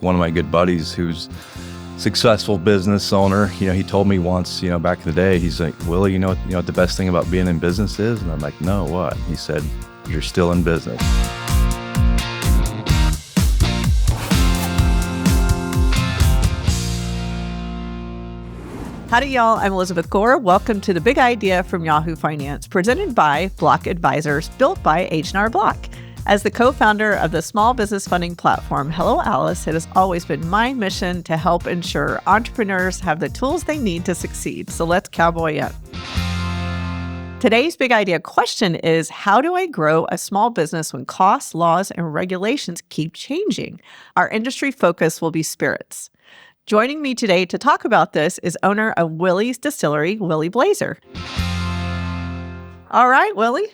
One of my good buddies who's successful business owner, he told me once, back in the day, he's like, Willie, what the best thing about being in business is? And I'm like, no, what? He said, you're still in business. Howdy, y'all. I'm Elizabeth Gore. Welcome to The Big Idea from Yahoo Finance, presented by Block Advisors, built by H&R Block. As the co-founder of the small business funding platform Hello Alice, it has always been my mission to help ensure entrepreneurs have the tools they need to succeed. So let's cowboy up. Today's big idea question is, how do I grow a small business when costs, laws, and regulations keep changing? Our industry focus will be spirits. Joining me today to talk about this is owner of Willie's Distillery, Willie Blazer. All right, Willie,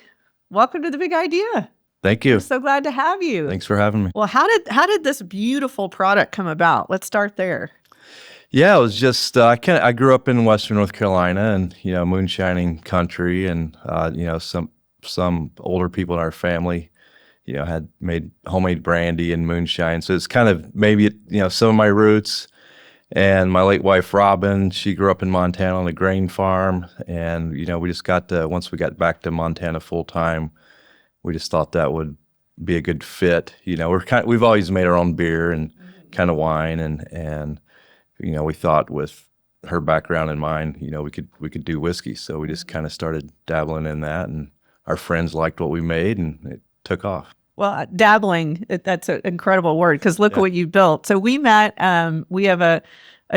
welcome to The Big Idea. Thank you. I'm so glad to have you. Thanks for having me. Well, how did this beautiful product come about? Let's start there. Yeah, it was just, I grew up in Western North Carolina and, moonshining country and, some older people in our family, had made homemade brandy and moonshine. So it's kind of maybe, some of my roots. And my late wife, Robin, she grew up in Montana on a grain farm. And, we just once we got back to Montana full time, we just thought that would be a good fit. We've always made our own beer and kind of wine. And, we thought with her background in mind, we could do whiskey. So we just kind of started dabbling in that, and our friends liked what we made, and it took off. Well, dabbling, that's an incredible word, because look what you built. So we met, we have a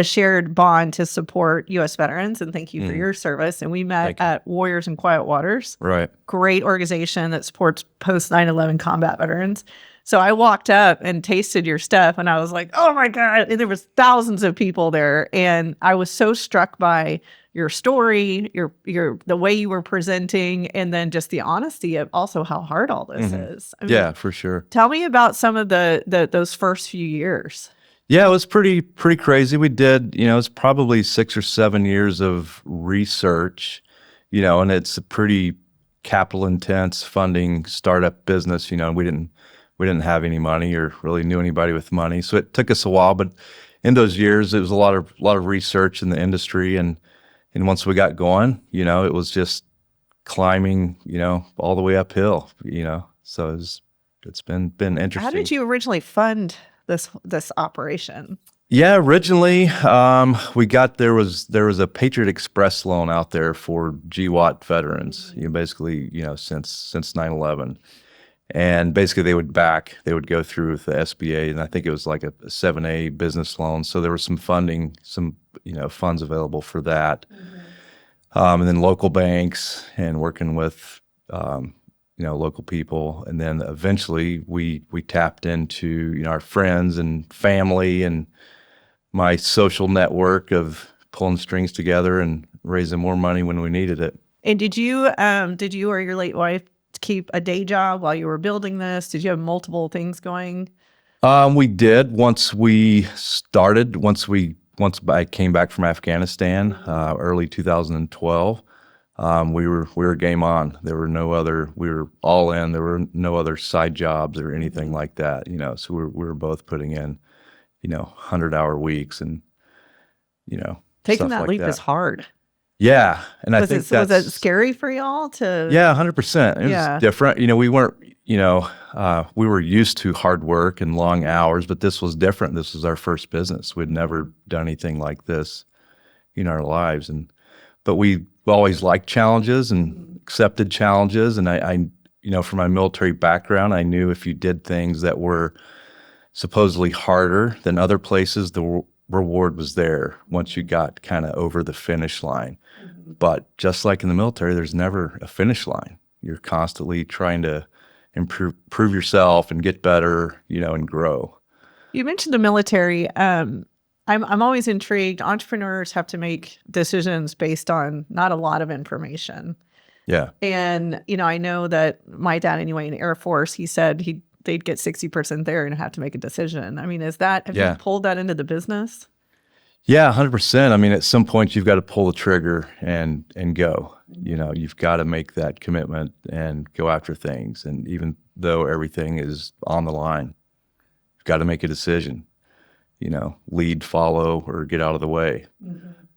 shared bond to support U.S. veterans, and thank you for your service. And we met at Warriors in Quiet Waters. Right. Great organization that supports post 9/11 combat veterans. So I walked up and tasted your stuff, and I was like, oh my God. And there was thousands of people there. And I was so struck by your story, the way you were presenting, and then just the honesty of also how hard all this is. I mean, For sure. Tell me about some of those first few years. Yeah, it was pretty crazy. We did, it was probably 6 or 7 years of research, and it's a pretty capital intense funding startup business, and we didn't have any money or really knew anybody with money. So it took us a while, but in those years, it was a lot of research in the industry. And once we got going, it was just climbing, all the way uphill, so it's been interesting. How did you originally fund this operation? Yeah, originally, there was a Patriot Express loan out there for GWAT veterans, basically, since 9/11. And basically they would go through with the SBA, and I think it was like a 7A business loan. So there was some funding, funds available for that. And then local banks and working with, local people. And then eventually we tapped into, our friends and family and my social network of pulling strings together and raising more money when we needed it. And did you or your late wife keep a day job while you were building this? Did you have multiple things going? We did. Once I came back from Afghanistan, early 2012, we were game on. We were all in. There were no other side jobs or anything like that, so we were both putting in, 100-hour weeks and, taking stuff that like leap that. is hard. Yeah. And I think was it scary for y'all to? Yeah, 100%. It was different. We weren't, we were used to hard work and long hours, but this was different. This was our first business. We'd never done anything like this in our lives. But we always liked challenges and accepted challenges. And I from my military background, I knew if you did things that were supposedly harder than other places, the reward was there once you got kind of over the finish line. But just like in the military, there's never a finish line. You're constantly trying to improve yourself and get better, and grow. You mentioned the military. I'm always intrigued. Entrepreneurs have to make decisions based on not a lot of information. Yeah. And, I know that my dad, anyway, in the Air Force, he said they'd get 60% there and have to make a decision. I mean, have you pulled that into the business? Yeah, 100%. I mean, at some point you've got to pull the trigger and go. You've got to make that commitment and go after things. And even though everything is on the line, you've got to make a decision. lead, follow, or get out of the way.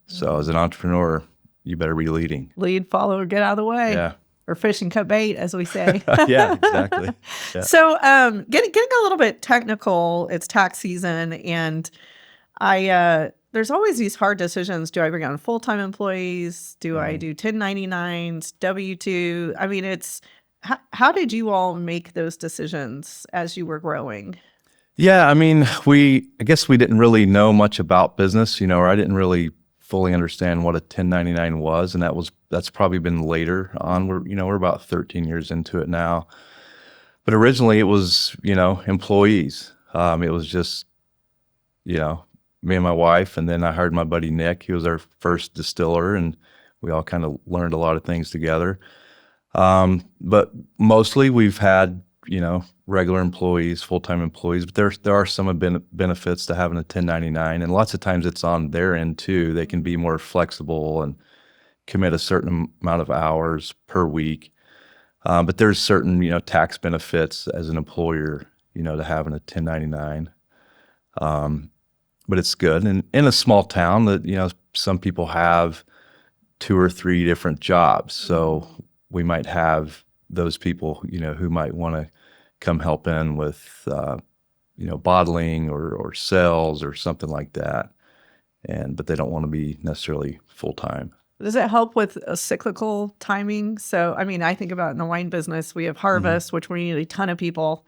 So as an entrepreneur, you better be leading. Lead, follow, or get out of the way. Yeah. Or fish and cut bait, as we say. Yeah, exactly. Yeah. So getting a little bit technical, it's tax season, and there's always these hard decisions. Do I bring on full-time employees? Do I do 1099s, W-2? I mean, how did you all make those decisions as you were growing? Yeah, I mean, I guess we didn't really know much about business, or I didn't really fully understand what a 1099 was, and that's probably been later on. We're about 13 years into it now, but originally it was employees. It was just me and my wife, and then I hired my buddy Nick. He was our first distiller, and we all kind of learned a lot of things together. But mostly we've had regular employees, full-time employees, but there are some benefits to having a 1099, and lots of times it's on their end too. They can be more flexible and commit a certain amount of hours per week. But there's certain tax benefits as an employer to having a 1099. But it's good. And in a small town that some people have 2 or 3 different jobs, so we might have those people who might want to come help in with, bottling or sales or something like that. But they don't want to be necessarily full-time. Does it help with a cyclical timing? So, I mean, I think about in the wine business, we have harvest, which we need a ton of people,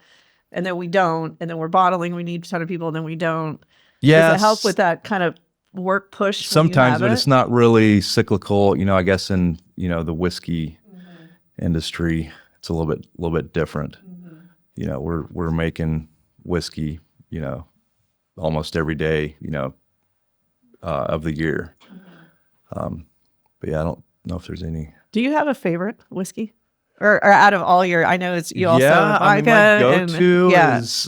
and then we don't. And then we're bottling, we need a ton of people, and then we don't. Yes. Does it help with that kind of work push? Sometimes, but it's not really cyclical. I guess in, the whiskey industry, it's a little bit different. We're making whiskey, almost every day, of the year. But yeah, I don't know if there's any. Do you have a favorite whiskey? Or out of all your, I know it's you also. Yeah, my go-to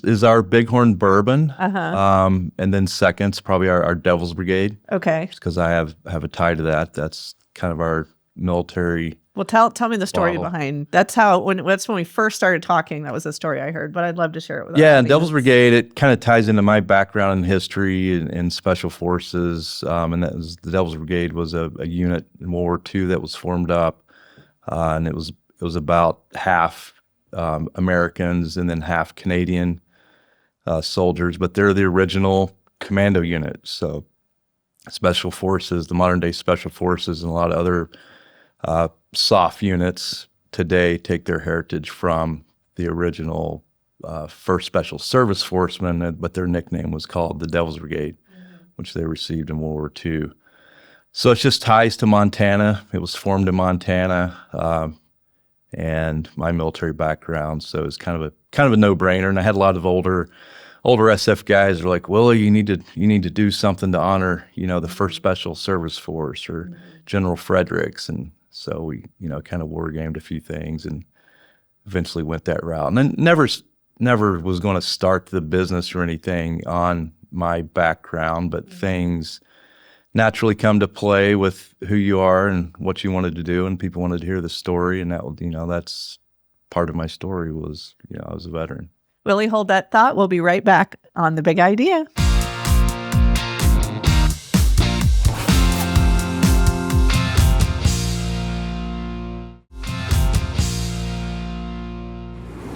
is our Bighorn Bourbon. And then second's probably our Devil's Brigade. Okay. Just because I have a tie to that. That's kind of our military. Well, tell me the story behind. That's when we first started talking. That was the story I heard, but I'd love to share it with. Yeah, and Devil's Brigade. It kind of ties into my background in history and special forces. And that was the Devil's Brigade was a unit in World War II that was formed up, and it was about half Americans and then half Canadian soldiers. But they're the original commando unit. So special forces, the modern day special forces, and a lot of other soft units today take their heritage from the original first Special Service Forcemen, but their nickname was called the Devil's Brigade, which they received in World War II. So it's just ties to Montana. It was formed in Montana, and my military background, so it's kind of a no-brainer. And I had a lot of older SF guys who are like, Willie, you need to do something to honor the first Special Service Force or General Fredericks. And so we, kind of war gamed a few things and eventually went that route. And then never was going to start the business or anything on my background, but things naturally come to play with who you are and what you wanted to do, and people wanted to hear the story. And that, that's part of my story was, I was a veteran. Willie, hold that thought. We'll be right back on The Big Idea.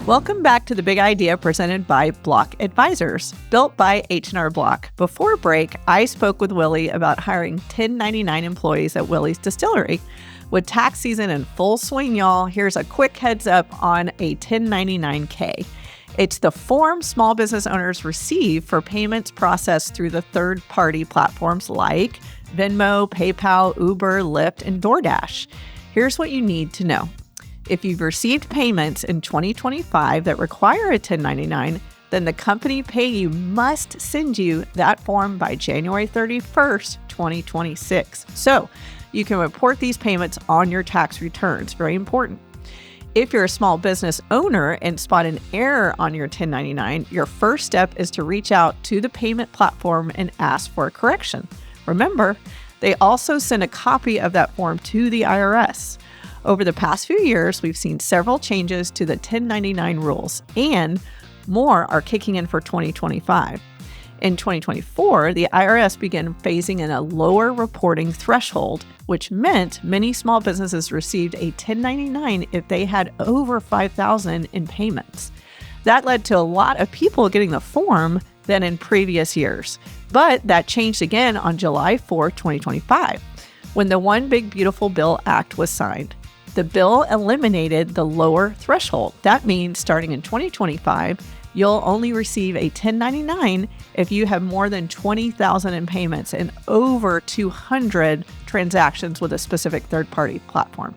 Welcome back to The Big Idea presented by Block Advisors, built by H&R Block. Before break, I spoke with Willie about hiring 1099 employees at Willie's Distillery. With tax season in full swing, y'all, here's a quick heads up on a 1099K. It's the form small business owners receive for payments processed through the third-party platforms like Venmo, PayPal, Uber, Lyft, and DoorDash. Here's what you need to know. If you've received payments in 2025 that require a 1099, then the company paying you must send you that form by January 31st, 2026. So you can report these payments on your tax returns. Very important. If you're a small business owner and spot an error on your 1099, your first step is to reach out to the payment platform and ask for a correction. Remember, they also send a copy of that form to the IRS. Over the past few years, we've seen several changes to the 1099 rules, and more are kicking in for 2025. In 2024, the IRS began phasing in a lower reporting threshold, which meant many small businesses received a 1099 if they had over $5,000 in payments. That led to a lot of people getting the form than in previous years. But that changed again on July 4, 2025, when the One Big Beautiful Bill Act was signed. The bill eliminated the lower threshold. That means starting in 2025, you'll only receive a 1099 if you have more than $20,000 in payments and over 200 transactions with a specific third-party platform.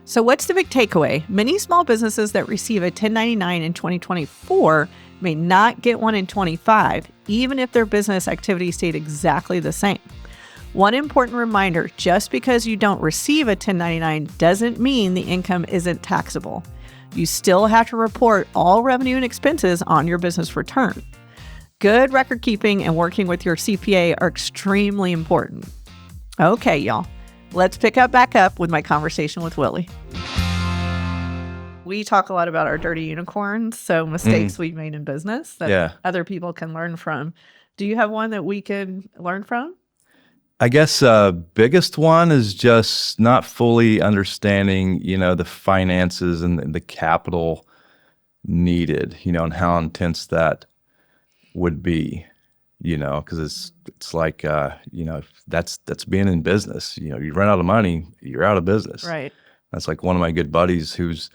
So what's the big takeaway? Many small businesses that receive a 1099 in 2024 may not get one in 25, even if their business activity stayed exactly the same. One important reminder, just because you don't receive a 1099 doesn't mean the income isn't taxable. You still have to report all revenue and expenses on your business return. Good record keeping and working with your CPA are extremely important. Okay, y'all, let's pick up back up with my conversation with Willie. We talk a lot about our dirty unicorns, so mistakes we've made in business that other people can learn from. Do you have one that we could learn from? I guess biggest one is just not fully understanding, the finances and the capital needed, and how intense that would be, because it's like, that's being in business. You run out of money, you're out of business. Right. That's like one of my good buddies who's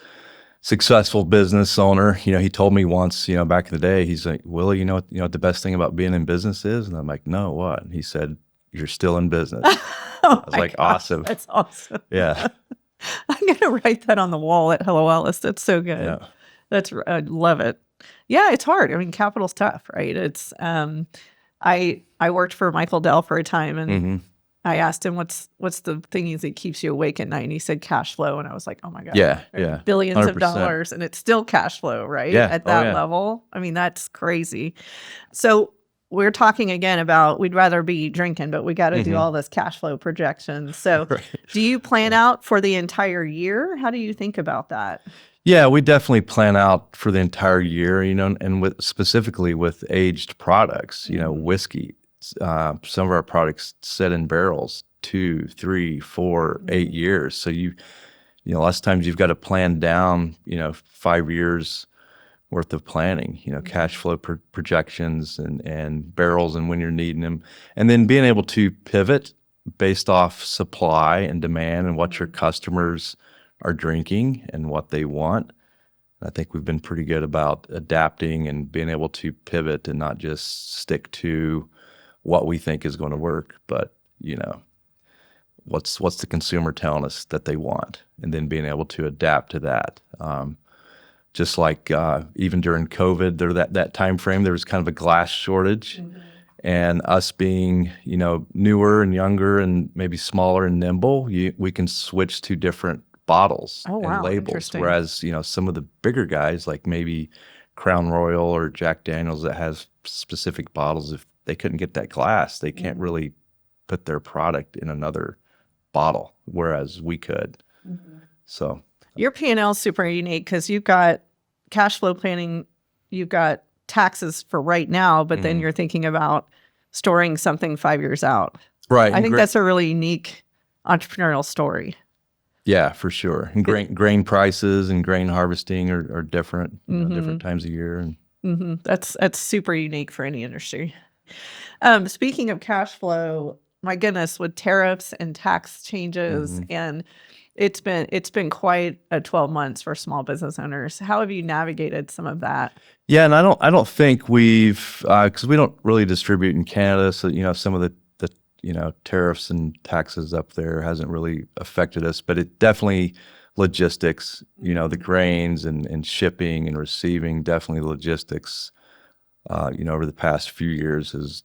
successful business owner. He told me once, back in the day, he's like, Willie, you know what the best thing about being in business is? And I'm like, no, what? And he said, you're still in business. I was like, gosh, awesome. That's awesome. Yeah. I'm going to write that on the wall at Hello Alice. That's so good. Yeah. I love it. Yeah, it's hard. I mean, capital's tough, right? It's, I worked for Michael Dell for a time, and I asked him, what's the thing that keeps you awake at night? And he said cash flow. And I was like, oh my God. Yeah. Billions 100%. of dollars. And it's still cash flow, right? Yeah. At that level. I mean, that's crazy. So we're talking again about we'd rather be drinking, but we got to do all this cash flow projections. So do you plan out for the entire year? How do you think about that? Yeah, we definitely plan out for the entire year, and specifically with aged products, whiskey. Some of our products sit in barrels 2, 3, 4, 8 years. So lots of times you've got to plan down, 5 years worth of planning, cash flow projections and barrels and when you're needing them. And then being able to pivot based off supply and demand and what your customers are drinking and what they want. I think we've been pretty good about adapting and being able to pivot and not just stick to what we think is going to work, but, what's the consumer telling us that they want, and then being able to adapt to that. Just like even during COVID, that time frame, there was kind of a glass shortage, and us being newer and younger and maybe smaller and nimble, we can switch to different bottles and labels. Whereas some of the bigger guys, like maybe Crown Royal or Jack Daniel's, that has specific bottles, if they couldn't get that glass, they can't really put their product in another bottle, whereas we could. So. Your P&L is super unique because you've got cash flow planning, you've got taxes for right now, but then you're thinking about storing something 5 years out. Right. I think that's a really unique entrepreneurial story. Yeah, for sure. And grain prices and grain harvesting are different, different times of year. And That's super unique for any industry. Speaking of cash flow, my goodness, with tariffs and tax changes and it's been quite a 12 months for small business owners. How have you navigated some of that? Yeah, and I don't think we've because we don't really distribute in Canada, so some of the tariffs and taxes up there hasn't really affected us, but it definitely logistics, the grains and shipping and receiving, definitely logistics, over the past few years has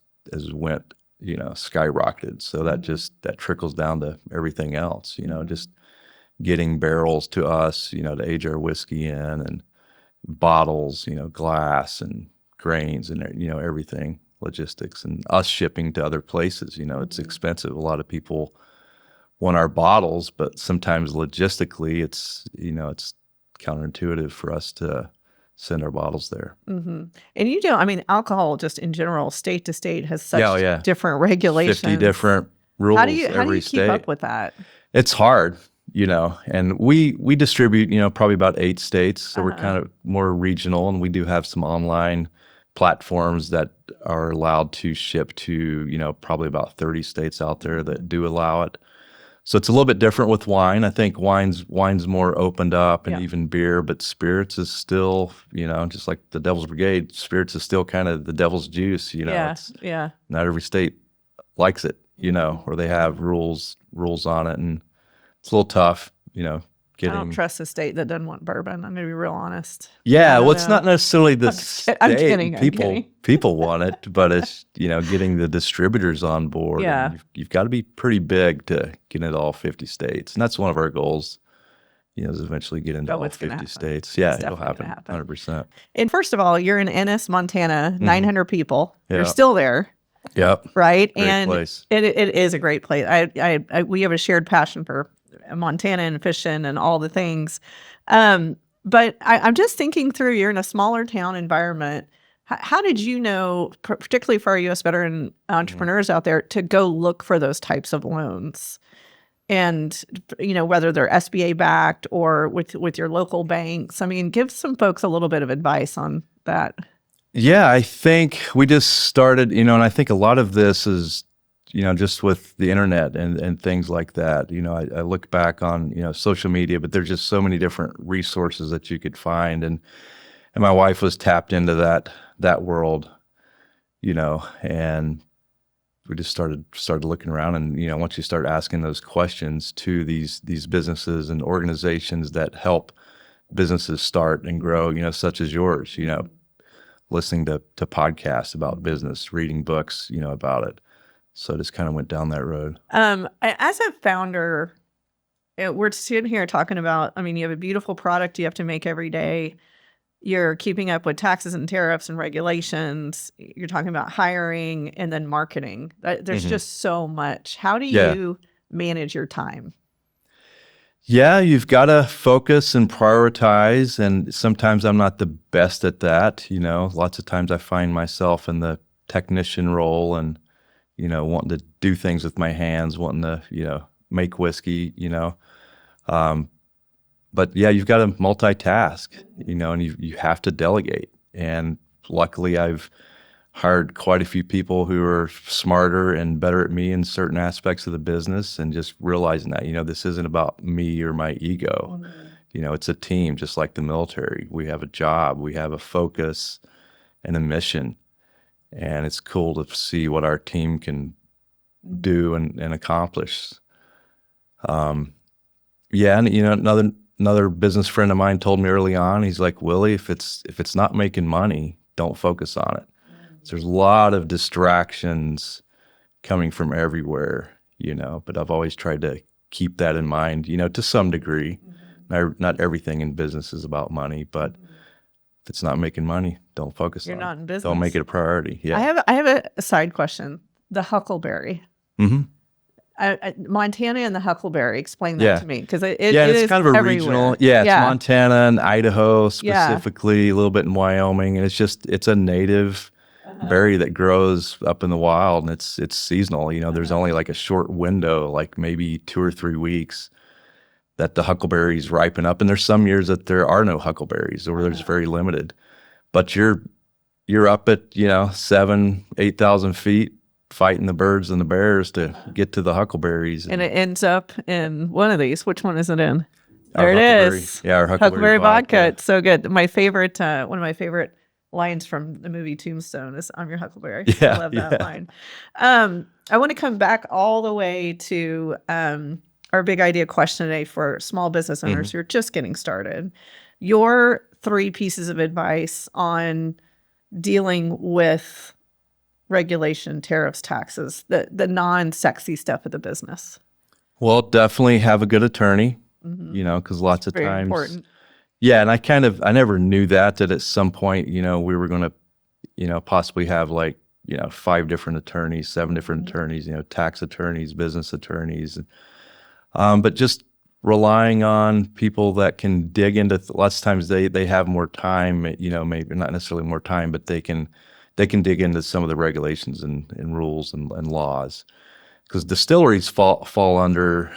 went skyrocketed. So that trickles down to everything else, just getting barrels to us, to age our whiskey in, and bottles, glass and grains and, everything, logistics, and us shipping to other places. It's expensive. A lot of people want our bottles, but sometimes logistically it's counterintuitive for us to send our bottles there. And you don't, I mean, alcohol just in general, state to state has such Yeah. different regulations. 50 different rules How do you every keep state. up with that? It's hard, and we distribute, probably about 8 states. So we're kind of more regional, and we do have some online platforms that are allowed to ship to, probably about 30 states out there that do allow it. So it's a little bit different with wine. I think wine's more opened up, and even beer, but spirits is still, just like the Devil's Brigade, spirits is still kind of the devil's juice, It's, not every state likes it, or they have rules on it, and it's a little tough, I don't trust a state that doesn't want bourbon. I'm going to be real honest. Yeah, well, it's not necessarily the state. I'm kidding. People want it, but it's, getting the distributors on board. Yeah. And you've got to be pretty big to get into all 50 states. And that's one of our goals, is eventually get into all 50 states. Yeah, it'll happen 100%. And first of all, you're in Ennis, Montana, 900 people. Yeah. You're still there. Yep. Right? Great place. It is a great place. We have a shared passion for Montana and fishing and all the things. But I'm just thinking through, you're in a smaller town environment. How did you know, particularly for our U.S. veteran entrepreneurs out there, to go look for those types of loans? And, whether they're SBA backed or with your local banks. I mean, give some folks a little bit of advice on that. Yeah, I think we just started, and I think a lot of this is, just with the internet and things like that. I look back on, social media, but there's just so many different resources that you could find. And my wife was tapped into that world, and we just started looking around. And, once you start asking those questions to these businesses and organizations that help businesses start and grow, such as yours, listening to podcasts about business, reading books, about it. So I just kind of went down that road. As a founder, we're sitting here talking about, you have a beautiful product you have to make every day. You're keeping up with taxes and tariffs and regulations. You're talking about hiring and then marketing. There's just so much. How do you manage your time? Yeah, you've got to focus and prioritize. And sometimes I'm not the best at that. Lots of times I find myself in the technician role and, wanting to do things with my hands, wanting to, make whiskey, But yeah, you've got to multitask, and you have to delegate. And luckily I've hired quite a few people who are smarter and better at me in certain aspects of the business, and just realizing that, this isn't about me or my ego. It's a team, just like the military. We have a job, we have a focus and a mission. And it's cool to see what our team can do and accomplish. And another business friend of mine told me early on, he's like, Willie, if it's not making money, don't focus on it. So there's a lot of distractions coming from everywhere, but I've always tried to keep that in mind, to some degree. Not everything in business is about money, but if it's not making money, don't focus on it. You're not in business. Don't make it a priority. Yeah. I have a side question. The huckleberry. Montana and the huckleberry. Explain that to me, because it is kind of a everywhere. regional. Yeah, it's Montana and Idaho specifically, a little bit in Wyoming, and it's a native berry that grows up in the wild, and it's seasonal. There's only like a short window, like maybe 2 or 3 weeks, that the huckleberries ripen up. And there's some years that there are no huckleberries, or there's very limited. But you're up at 7,000-8,000 feet fighting the birds and the bears to get to the huckleberries. And it ends up in one of these. Which one is it in? There it is. Yeah, our huckleberry vodka. It's so good. My favorite, one of my favorite lines from the movie Tombstone is "I'm your huckleberry." Yeah, I love that line. I want to come back all the way to our big idea question today for small business owners who are just getting started. Your 3 pieces of advice on dealing with regulation, tariffs, taxes, the non-sexy stuff of the business. Well, definitely have a good attorney, because lots of times. Important. Yeah, and I never knew that at some point, we were going to, possibly have 5 different attorneys, 7 different attorneys, tax attorneys, business attorneys. But just relying on people that can dig into. Lots of times they have more time. Maybe not necessarily more time, but they can dig into some of the regulations and rules and laws. Because distilleries fall under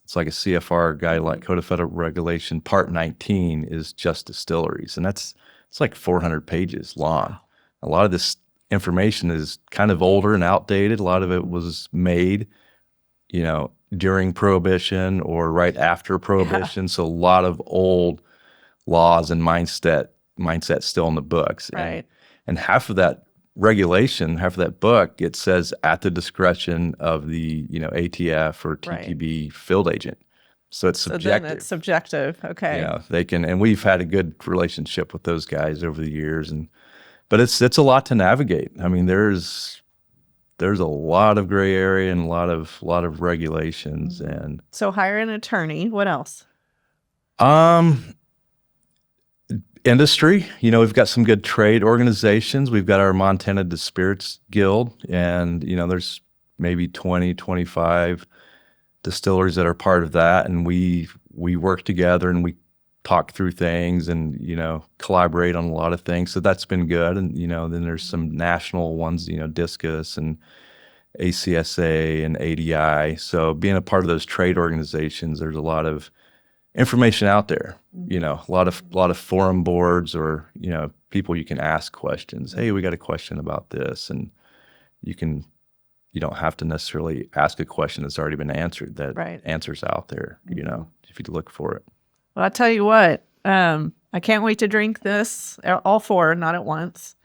it's like a CFR guideline, Code of Federal Regulation. Part 19 is just distilleries, and it's like 400 pages long. A lot of this information is kind of older and outdated. A lot of it was made, during Prohibition or right after Prohibition. So a lot of old laws and mindset still in the books. Right. And half of that regulation, half of that book, it says at the discretion of the ATF or TTB field agent. So it's subjective. Then it's subjective. Okay. They can, and we've had a good relationship with those guys over the years, but it's a lot to navigate. I mean, there's a lot of gray area and a lot of regulations. And so hire an attorney. What else? Industry, we've got some good trade organizations. We've got our Montana Spirits Guild, and there's maybe 20, 25 distilleries that are part of that, and we work together and we talk through things and collaborate on a lot of things. So that's been good. And then there's some national ones, Discus and ACSA and ADI. So being a part of those trade organizations, there's a lot of information out there, a lot of forum boards or, people you can ask questions. Hey, we got a question about this. And you don't have to necessarily ask a question that's already been answered. That answer's out there, if you look for it. Well, I'll tell you what, I can't wait to drink this, all 4, not at once.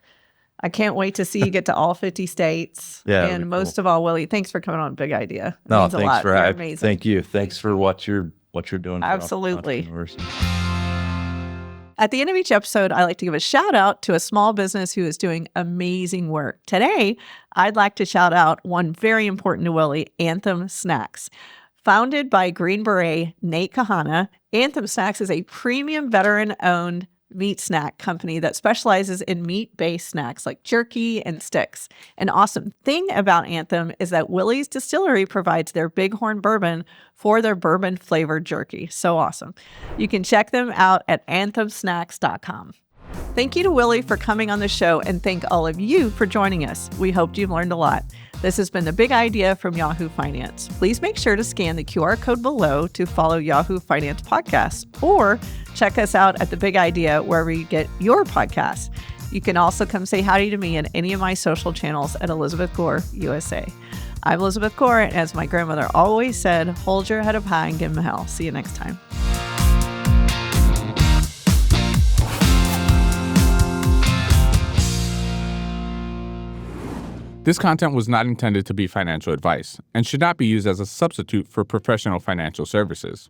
I can't wait to see you get to all 50 states. Yeah, and most of all, Willie, thanks for coming on Big Idea. It no, means a lot. You're amazing. Thank you. Thanks for what you're doing. Absolutely. For entrepreneurs. At the end of each episode, I like to give a shout out to a small business who is doing amazing work. Today, I'd like to shout out one very important to Willie, Anthem Snacks. Founded by Green Beret Nate Kahana, Anthem Snacks is a premium veteran-owned meat snack company that specializes in meat-based snacks like jerky and sticks. An awesome thing about Anthem is that Willie's Distillery provides their Bighorn bourbon for their bourbon-flavored jerky. So awesome. You can check them out at anthemsnacks.com. Thank you to Willie for coming on the show, and thank all of you for joining us. We hope you've learned a lot. This has been The Big Idea from Yahoo Finance. Please make sure to scan the QR code below to follow Yahoo Finance podcasts, or check us out at The Big Idea wherever you get your podcasts. You can also come say howdy to me on any of my social channels at Elizabeth Gore USA. I'm Elizabeth Gore, and as my grandmother always said, hold your head up high and give them hell. See you next time. This content was not intended to be financial advice and should not be used as a substitute for professional financial services.